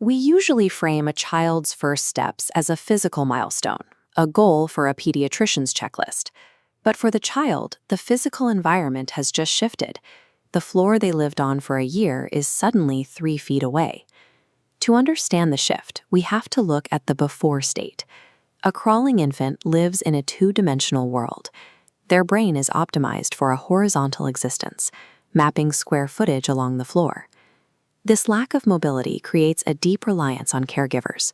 We usually frame a child's first steps as a physical milestone, a goal for a pediatrician's checklist. But for the child, the physical environment has just shifted. The floor they lived on for a year is suddenly 3 feet away. To understand the shift, we have to look at the before state. A crawling infant lives in a two-dimensional world. Their brain is optimized for a horizontal existence, mapping square footage along the floor. This lack of mobility creates a deep reliance on caregivers.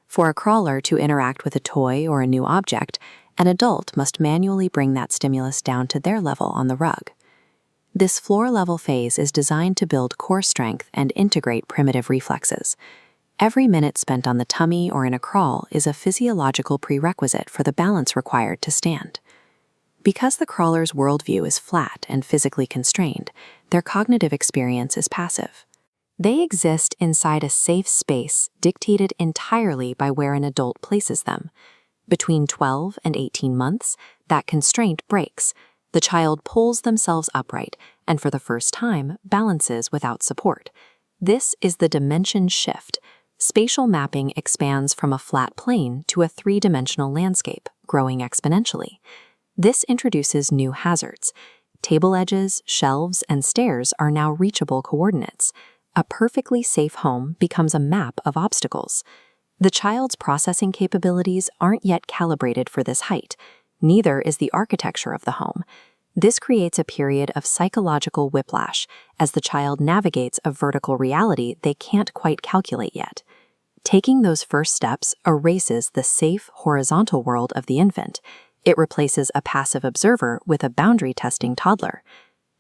For a crawler to interact with a toy or a new object, an adult must manually bring that stimulus down to their level on the rug. This floor-level phase is designed to build core strength and integrate primitive reflexes. Every minute spent on the tummy or in a crawl is a physiological prerequisite for the balance required to stand. Because the crawler's worldview is flat and physically constrained, their cognitive experience is passive. They exist inside a safe space dictated entirely by where an adult places them. Between 12 and 18 months, that constraint breaks. The child pulls themselves upright and for the first time balances without support. This is the dimension shift. Spatial mapping expands from a flat plane to a three-dimensional landscape, growing exponentially. This introduces new hazards. Table edges, shelves, and stairs are now reachable coordinates. A perfectly safe home becomes a map of obstacles. The child's processing capabilities aren't yet calibrated for this height. Neither is the architecture of the home. This creates a period of psychological whiplash as the child navigates a vertical reality they can't quite calculate yet. Taking those first steps erases the safe horizontal world of the infant. It replaces a passive observer with a boundary-testing toddler.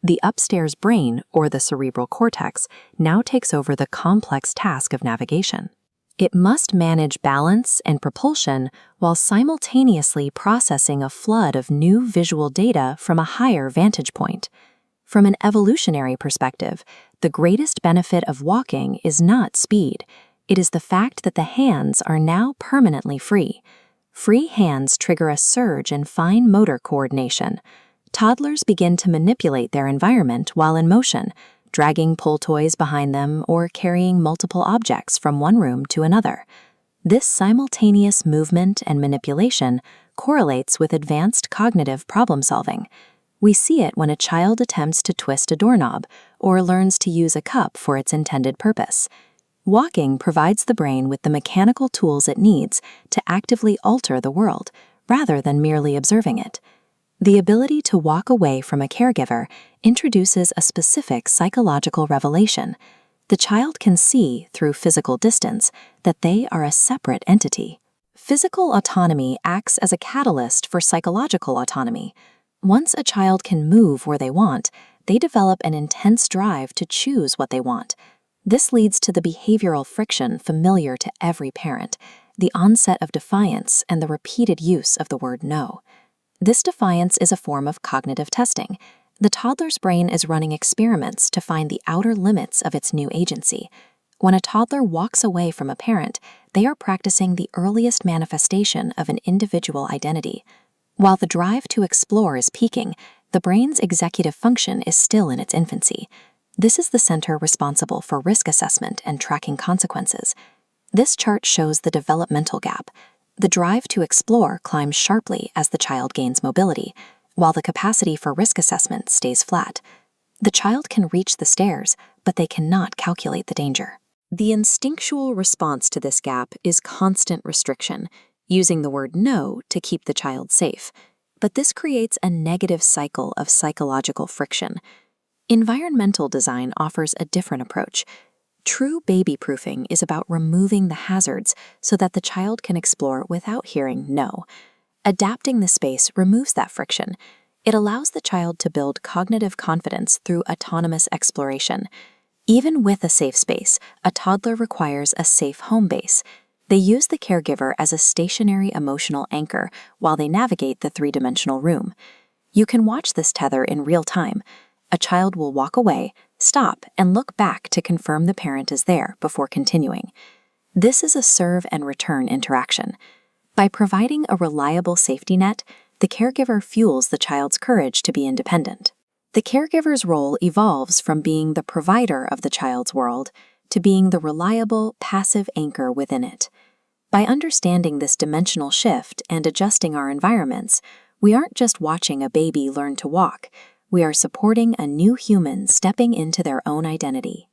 The upstairs brain, or the cerebral cortex, now takes over the complex task of navigation. It must manage balance and propulsion while simultaneously processing a flood of new visual data from a higher vantage point. From an evolutionary perspective, the greatest benefit of walking is not speed. It is the fact that the hands are now permanently free. Free hands trigger a surge in fine motor coordination. Toddlers begin to manipulate their environment while in motion, dragging pull toys behind them or carrying multiple objects from one room to another. This simultaneous movement and manipulation correlates with advanced cognitive problem-solving. We see it when a child attempts to twist a doorknob or learns to use a cup for its intended purpose. Walking provides the brain with the mechanical tools it needs to actively alter the world, rather than merely observing it. The ability to walk away from a caregiver introduces a specific psychological revelation. The child can see, through physical distance, that they are a separate entity. Physical autonomy acts as a catalyst for psychological autonomy. Once a child can move where they want, they develop an intense drive to choose what they want. This leads to the behavioral friction familiar to every parent, the onset of defiance and the repeated use of the word no. This defiance is a form of cognitive testing. The toddler's brain is running experiments to find the outer limits of its new agency. When a toddler walks away from a parent, they are practicing the earliest manifestation of an individual identity. While the drive to explore is peaking, the brain's executive function is still in its infancy. This is the center responsible for risk assessment and tracking consequences. This chart shows the developmental gap. The drive to explore climbs sharply as the child gains mobility, while the capacity for risk assessment stays flat. The child can reach the stairs, but they cannot calculate the danger. The instinctual response to this gap is constant restriction, using the word no to keep the child safe. But this creates a negative cycle of psychological friction. Environmental design offers a different approach. True baby-proofing is about removing the hazards so that the child can explore without hearing no. Adapting the space removes that friction. It allows the child to build cognitive confidence through autonomous exploration. Even with a safe space, a toddler requires a safe home base. They use the caregiver as a stationary emotional anchor while they navigate the three-dimensional room. You can watch this tether in real time. A child will walk away, stop, and look back to confirm the parent is there before continuing. This is a serve and return interaction. By providing a reliable safety net, the caregiver fuels the child's courage to be independent. The caregiver's role evolves from being the provider of the child's world to being the reliable, passive anchor within it. By understanding this dimensional shift and adjusting our environments, we aren't just watching a baby learn to walk, we are supporting a new human stepping into their own identity.